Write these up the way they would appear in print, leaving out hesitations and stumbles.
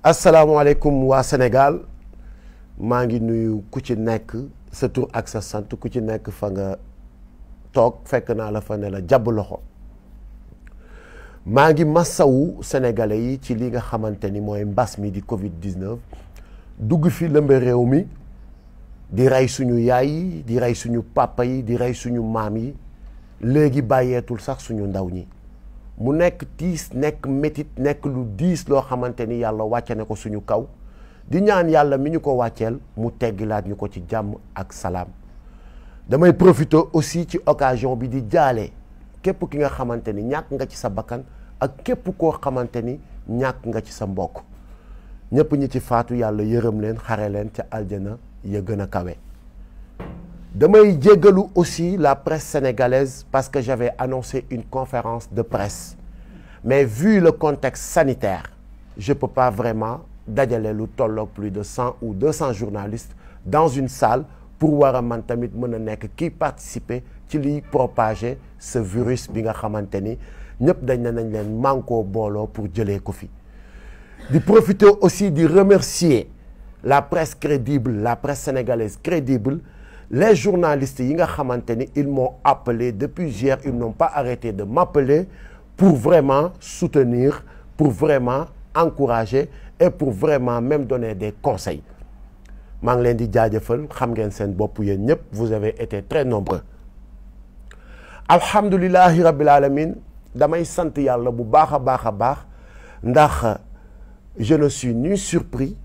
asalaamaaleykum waa Sénégal maa ngi nuyu ku ci nekk sa tur ak sa sant ku ci nekk fa nga toog fekk naa la fa ne la jàbb loxo maa ngi massawu sénégalais yi ci li nga xamante ni mooy mbas mi di Covid-19 dugg fi lëmbe réew mi di rey suñu yaay yi di rey suñu papa yi di rey suñu maam yi léegi bàyyeetul sax suñu ndaw ñi mu nekk tiis nekk métit nekk lu diis loo xamante ni yàlla wàcce na ko suñu kaw di ñaan yàlla mi ñu ko wàcceel mu teggilaat ñu ko ci jàmm ak salaam damay profiter aussi ci occasion bi di jaale képp ki nga xamante ni ñàkk nga ci sa bakkan ak képp koo xamante ni ñàkk nga ci sa mbokk ñëpp ñi ci faatu yàlla yërëm leen xare leen ca aljana ya gën a kawe. damay jéggalu aussi la presse sénégalaise parce que j'avais annoncé une conférence de presse mais vu le contexte sanitaire je peux pas vraiment dajale lu tolloog plus de 100 ou 200 journalistes dans une salle pour war a man tamit mën a nekk kii participer ci liy propager ce virus bi nga xamante ni ñëpp dañ ne nañ leen mànkoo booloo pour jëlee ko fi di profiter aussi di remercier la presse crédible la presse sénégalaise crédible les journalistes yi nga xamante ni ils m'ont appelé depuis hier ils n'ont pas arrêté de m'appeler pour vraiment soutenir pour vraiment encourager et pour vraiment même donner des conseils maa ngi leen di jaajëfal xam ngeen seen bopp yéen ñëpp vous avez été très nombreux alhamdulillahi rabbil alamin damay sant yàlla bu baax a baax a baax ndax je ne suis ni surpris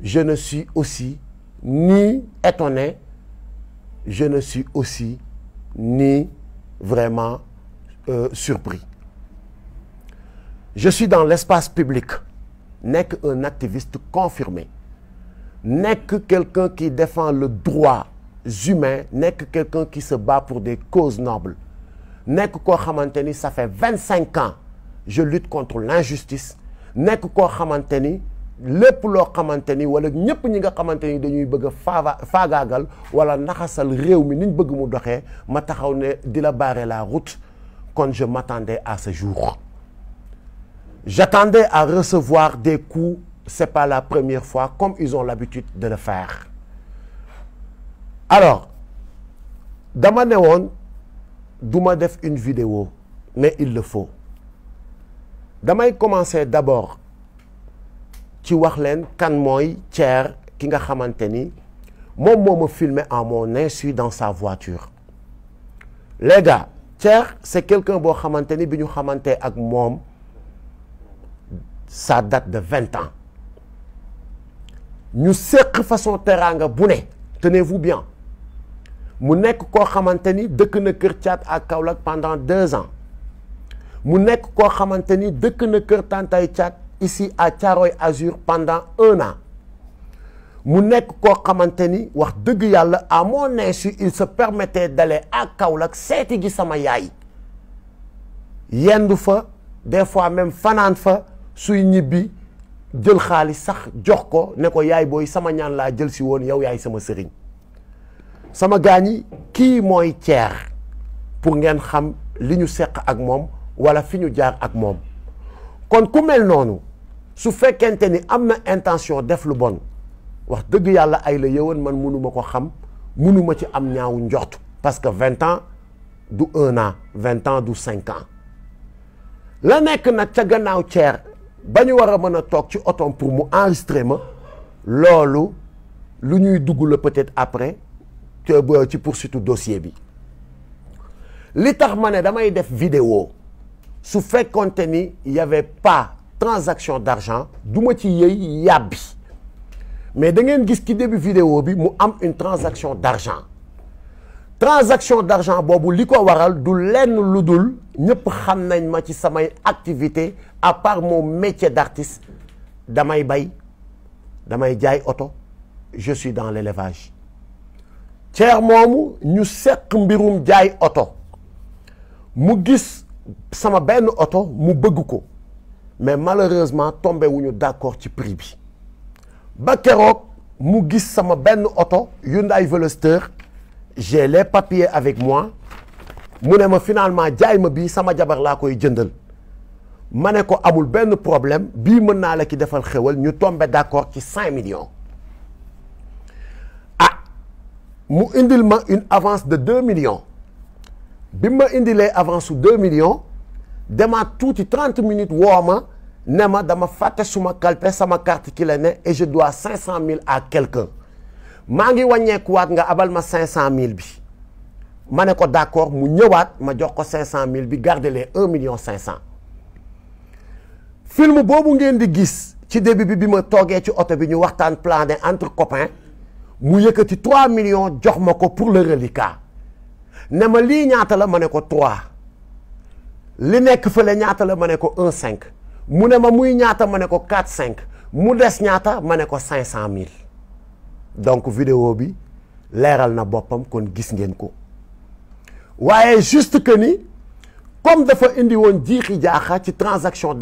je ne suis aussi ni étonné je ne suis aussi ni vraiment surpris je suis dans l'espace public nekk un activiste confirmé nekk quelqu'un qui défend le droit humain nekk quelqu'un qui se bat pour des causes nobles nekk koo xamante ni ça fait 25 ans je lutte contre l'injustice nekk koo xamante ni lépp loo xamante ni wala ñëpp ñi nga xamante ni dañuy bëgg a faagaagal wala naxasal réew mi niñ bëgg mu doxee ma taxaw ne di la barrer la route quand je m'attendais à ce jour j'attendais à recevoir des coups c'est pas la première fois comme ils ont l'habitude de le faire alors dama ne woon duma def une vidéo mais il le faut damay commencer d'abord ci wax leen kan mooy Thier ki nga xamante ni moom moo ma filmé en mon insu dans sa voiture les gars Thier c'est quelqu'un boo xamante ni bi ñu xamante ak moom ça date de 20 ans ñu seq façon teraanga bu ne tenez-vous bien mu nekk koo xamante ni dëkk na Kër Thiat ak Kaolack pendant 2 ans mu nekk koo xamante ni dëkk na Kër Tantay Thiat ici à Thiaroye Azur pendant 1 an mu nekk koo xamante ni wax dëgg yàlla à mon insu il se permettait d'aller à Kaolack seeti gi sama yaay yendu fa des fois même fanaan fa suy ñibbi jël xaalis sax jox ko ne ko yaay booy sama ñaan laa jël si woon yow yaay sama sëriñ sama gaañi kii mooy Thier pour ngeen xam li ñu seq ak moom wala fi ñu jaar ak moom kon ku mel noonu su fekkente ni am na intention def lu bon wax dëgg yàlla ay la yëwan man mënuma ko xam mënuma ci am ñaawu njort parce que 20 ans du 1 an 20 ans du 5 ans la nekk nag ca gannaaw Thier ba ñu war a mën a toog ci otom pour mu enregistrer ma loolu lu ñuy dugg la peut-être après ci poursuite dossier bi li tax ma ne damay def vidéo su fekkonte ni y avait pas transaction d'argent du ma ci yëy yàbbi mais da ngeen gis ci début vidéo bi mu am une transaction d'argent boobu li ko waral du lenn lu dul ñëpp xam nañ ma ci samay activité à part mon métier d'artiste damay bay damay jaay oto je suis dans l'élevage Thier moomu ñu seq mbirum jaay oto mu gis sama benn oto mu bëgg ko mais malheureusement tombé wuñu d'accord ci prix bi ba keroog mu gis sama benn oto Hyundai Veloster j'ai les papiers avec moi mu ne ma finalement jaay ma bii sama jabar laa koy jëndal ma ne ko amul benn problème bii mën naa la ki defal xewal ñu tombé d'accord ci 5 millions ah mu indil ma une avance de 2 millions bi ma indilee avance su 2 millions demaat tuuti 30 minutes woo ma ne ma dama fàtte suma kalpe sama carte ki la ne et je dois 500 000 à quelqu'un maa ngi wàññeekuwaat nga abal ma 500 000 bi ma ne ko d'accord mu ñëwaat ma jox ko 500 000 bi garder les 1 million 500 film boobu ngeen di gis ci début bi ma toogee ci oto bi ñu waxtaan plané entre copains mu yëkkati 3 millions jox ma ko pour le reliquat ne ma lii ñaata la ma ne ko 3 li nekk fële ñaata la ma ne ko 1,5 mu ne ma muy ñaata ma ne ko 4,5 mu des ñaata ma ne ko 500 000 donc vidéo bi leeral na boppam kon gis ngeen ko waaye juste que ni comme dafa indi woon jiixi jaaxa ci transaction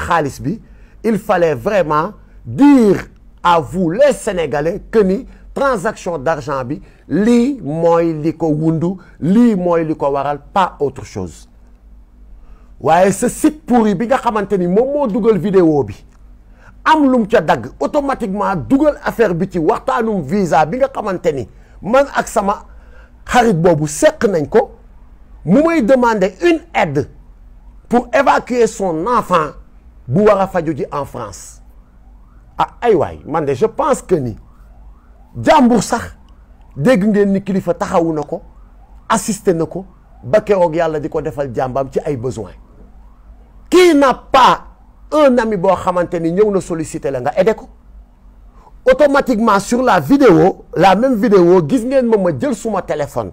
xaalis bi il fallait vraiment dire à vous les Sénégalais que ni transaction d'argent bi lii mooy li ko wundu lii mooy li ko waral pas autre chose waaye ce site pourri bi nga xamante ni moom moo dugal vidéo bi am lum ca dagg automatiquement dugal affaire bi ci waxtaanum visa bi nga xamante ni man ak sama xarit boobu seq nañ ko mu may demander une aide pour évacuer son enfant bu war a faju ji en France ah ay waay man de je pense que ni jàmbur sax dégg ngeen ni kilifa taxawu na ko assisté na ko ba keroog yàlla di ko defal jàmbam ci ay besoin qui n'a pas un ami boo xamante ni ñëw na solliciter la nga aidé ko automatiquement sur la vidéo la même vidéo gis ngeen ma jël suma téléphone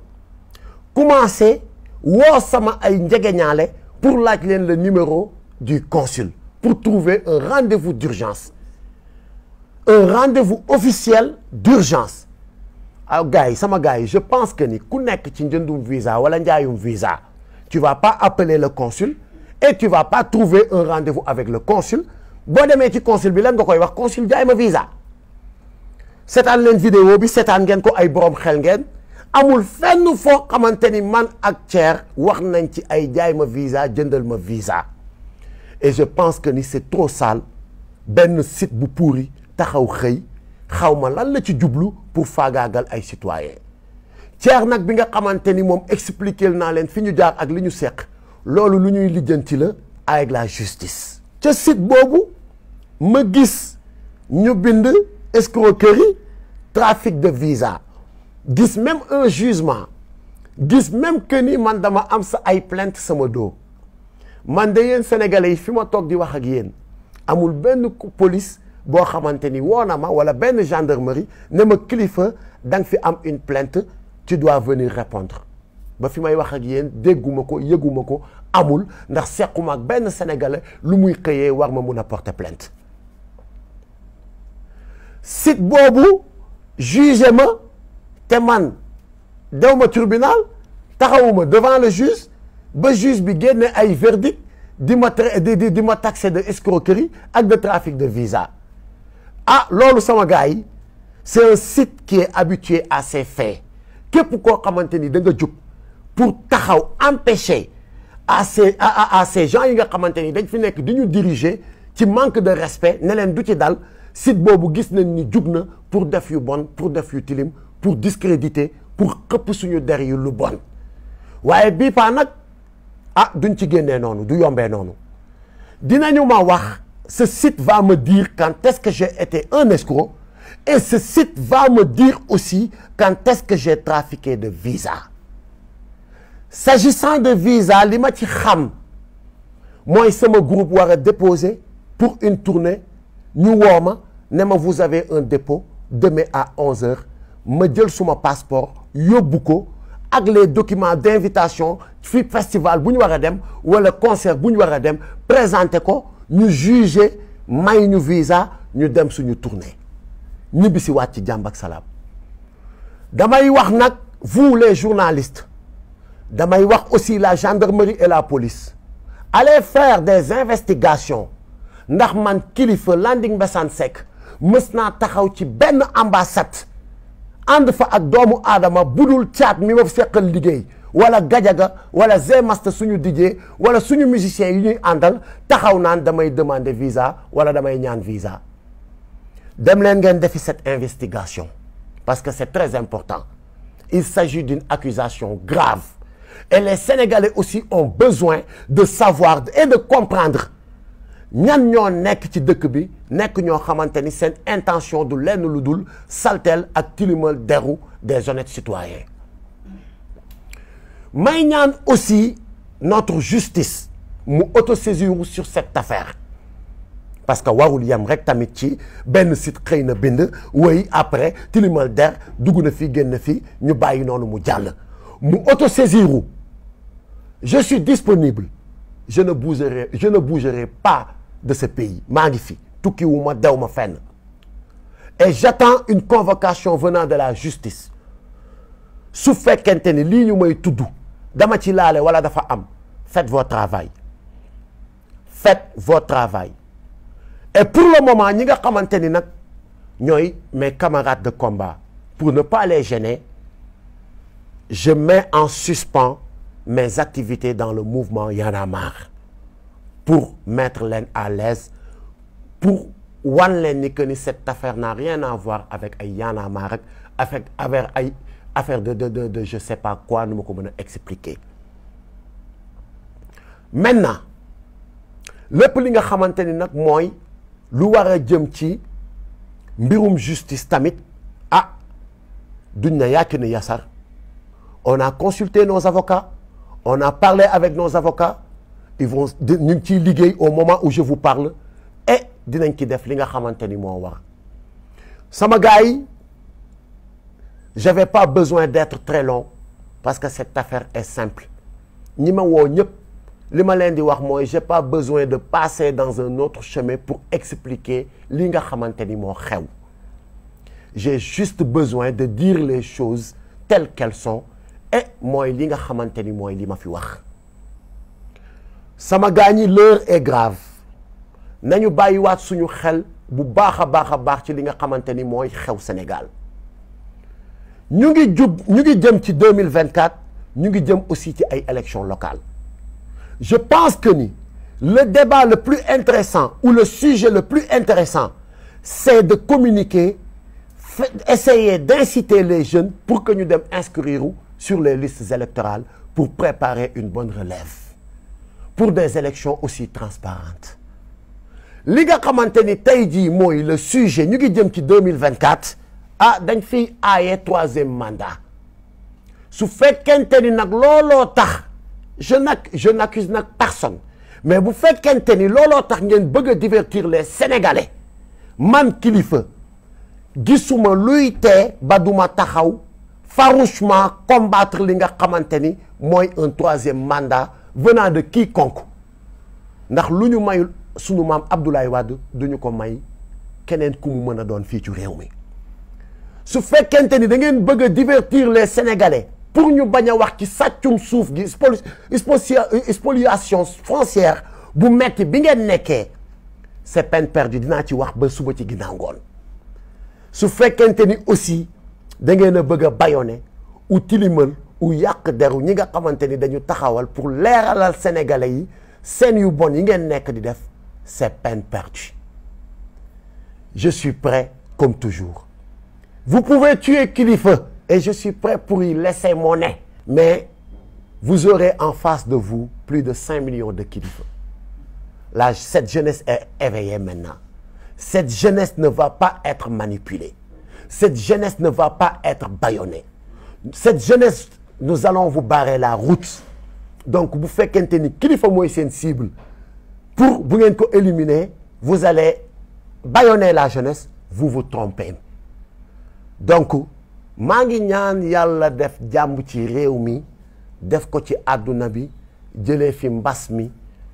commencé woo sama ay njegeñaale pour laaj leen le numéro du consul pour trouver un rendez-vous d'urgence un rendez-vous officiel d'urgence ah gars yi sama gars yi je pense que ni ku nekk ci njëndum visa wala njaayum visa tu vas pas appeler le consul et tu vas pas trouver un rendez-vous avec le consul boo demee ci consul bi lan nga koy wax consul jaay ma visa seetaan leen vidéo bi seetaan ngeen ko ay borom xel ngeen amul fenn foo xamante ni man ak Thier wax nañ ci ay jaay ma visa jëndal ma visa et je pense que ni c'est trop sale benn site bu pourri taxaw xëy xaw ma lan la ci jublu pour faagaagal ay citoyens Thier nag bi nga xamante ni moom expliquer naa leen fi ñu jaar ak li ñu seq loolu lu ñuy lijjanti la avec la justice. ca site boobu ma gis ñu bind escroquerie trafic de visa gis même un jugement gis même que ni man dama am sa ay plainte sama dos man de yéen sénégalais yi fi ma toog di wax ak yéen amul benn police boo xamante ni woo na ma wala benn gendarmerie ne ma kilifa da nga fi am une plainte tu dois venir répondre ba fi may wax ak yéen dégguma ko yëguma ko amul ndax sequma ak benn sénégalais lu muy xëyee war ma mun a porter plainte site boobu jugé ma te man dew ma tribunal taxawuma devant le juge ba juge bi génne ay verdict di ma taxé de escroquerie ak de trafic de visa ah loolu sama gars yi c'est un site qui est habitué à ces faits képp koo xamante ni da nga jóg pour taxaw empêcher à ces gens yi nga xamante ni dañ fi nekk di ñu diriger ci manque de respect ne leen du ci dal site boobu gis nañ ni jug na pour def yu bon pour def yu tilim pour discréditer pour xëpp suñu der yu lu bon waaye bii paa nag ah duñ ci génnee noonu du yombee noonu dinañu ma wax ce site va me dire quand est-ce que j'ai été un escroc et ce site va me dire aussi quand est-ce que j'ai trafiqué de visa s'agissant de visa li ma ci xam mooy sama groupe war a déposer pour une tournée ñu woo ma ne ma vous avez un dépôt demain à 11h ma jël suma passeport yóbbu ko ak les documents d'invitation fi festival bu ñu war a dem wala concert bu ñu war a dem présenter ko ñu juger may ñu visa ñu dem suñu tournée ñibbi si waat ci jàmm ak salaam damay wax nag vous les journalistes damay wax aussi la gendarmerie et la police allez faire des investigations ndax man kilifa Landing Mbessane Seck mës naa taxaw ci benn ambassade ànd fa ak doomu aadama budul caat mi ma seqal liggéey wala Gadiaga wala Zmasta suñu DJ wala suñu musiciens yi ñuy àndal taxaw naan damay demander visa wala damay ñaan visa. dem leen ngeen defi cette investigation parce que c'est très important. Il s'agit d'une accusation grave et les Sénégalais aussi ont besoin de savoir et de comprendre ñan ñoo nekk ci dëkk bi nekk ñoo xamante ni seen intention du lenn lu dul saltel ak tilimal deru des honnêtes citoyens. may ñaan aussi notre justice mu autosaisir sur cette affaire parce que warul yem rek tamit ci benn site xëy na bind woy après tilimal der dugg na fi génn fi ñu bàyyi noonu mu jàll mu autosaisiru. Je suis disponible, je ne bougerai pas de ce pays maa ngi fi tukki wu ma dew ma fenn et j'attends une convocation venant de la justice su fekkente ni lii ñu may tudd dama ci laale wala dafa am faites votre travail et pour le moment ñi nga xamante ni nag ñooy mes camarades de combat pour ne pas les gêner je mets en suspens mes activités dans le mouvement Y en a marre pour mettre leen à l'aise pour wan leen ni que ni cette affaire n'a rien à voir avec ay Y en a marre avec ay affaire de je sais pas quoi nu ma ko mën a expliquer. Maintenant lépp li nga xamante ni nag mooy lu war a jëm ci mbirum justice tamit duñ na yàkk ni yasar on a consulté nos avocats. On a parlé avec nos avocats ils vont ñu ngi ciy liggéey au moment où je vous parle et dinañ ci def li nga xamante ni moo war sama gars yi j'avais pas besoin d'être très long parce que cette affaire est simple ñi ma woo ñëpp li ma leen di wax mooy j'ai pas besoin de passer dans un autre chemin pour expliquer li nga xamante ni moo xew j'ai juste besoin de dire les choses telles qu'elles sont et mooy li nga xamante ni mooy li ma fi wax sama gars ñi l'heure est grave nañu bàyyiwaat suñu xel bu baax a baax ci li nga xamante ni mooy xew Sénégal ñu ngi jëm ci 2024 ñu ngi jëm aussi ci ay élections locales je pense que ni le débat le plus intéressant ou le sujet le plus intéressant c'est de communiquer essayer d'inciter les jeunes pour que ñu dem inscrire sur les listes électorales pour préparer une bonne relève pour des élections aussi transparentes li nga xamante ni tey jii mooy le sujet ñu ngi jëm ci 2024 dañ fiy aaye troisième mandat su fekkente ni nag looloo tax je n'accuse nag personne mais bu fekkente ni looloo tax ngeen bëgg a divertir les Sénégalais man Kilifeu gisuma luy tee ba duma taxaw farouchement combattre li nga xamante ni mooy un troisième mandat venant de quiconque ndax lu ñu mayul sunu maam Abdoulaye Wade duñu ko may keneen ku mu mën a doon fii ci réew mi su fekkente ni da ngeen bëgg a divertir les Sénégalais pour ñu bañ a wax ci sàccum suuf gi spoliation foncière bu metti bi ngeen nekkee c'est peine perdue dinaa ci wax ba suba ci ginnaaw ngoon su fekkente ni aussi da ngeen a bëgg a bâillonner ou tilimal ou yàq deru ñi nga xamante ni dañu taxawal pour leeralal Sénégalais yi seen yu bon yi ngeen nekk di def c'est peine perdue je suis prêt comme toujours vous pouvez tuer Kilifeu et je suis prêt pour y laisser mon nez mais vous aurez en face de vous plus de 5 millions de Kilifeu là cette jeunesse est éveillée maintenant cette jeunesse ne va pas être manipulée cette jeunesse ne va pas être bâillonnée cette jeunesse nous allons vous barrer la route donc bu fekkente ni Kilifeu mooy seen cible pour bu ngeen ko éliminer vous allez bâillonner la jeunesse vous vous trompez donc maa ngi ñaan yàlla def jàmm ci réew mi def ko ci àdduna bi jëlee fi mbas mi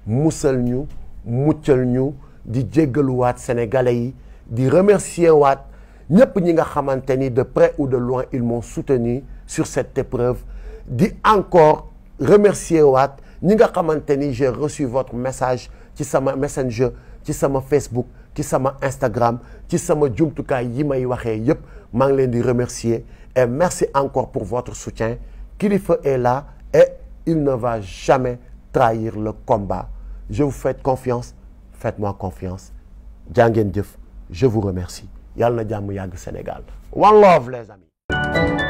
musal ñu muccal ñu di jéggaluwaat sénégalais yi di remercier waat ñëpp ñi nga xamante ni de près ou de loin ils m'ont soutenu sur cette épreuve di encore remercier waat ñi nga xamante ni j'ai reçu votre message ci sama messenger ci sama Facebook ci sama Instagram ci sama jumtukaay yi may waxee yëpp maa ngi leen di remercier et merci encore pour votre soutien Kilifeu est là et il ne va jamais trahir le combat. Je vous fais confiance, faites-moi confiance. Jaa ngeen jëf, je vous remercie. Yàlla na jàmm yàgg Sénégal. One love les amis.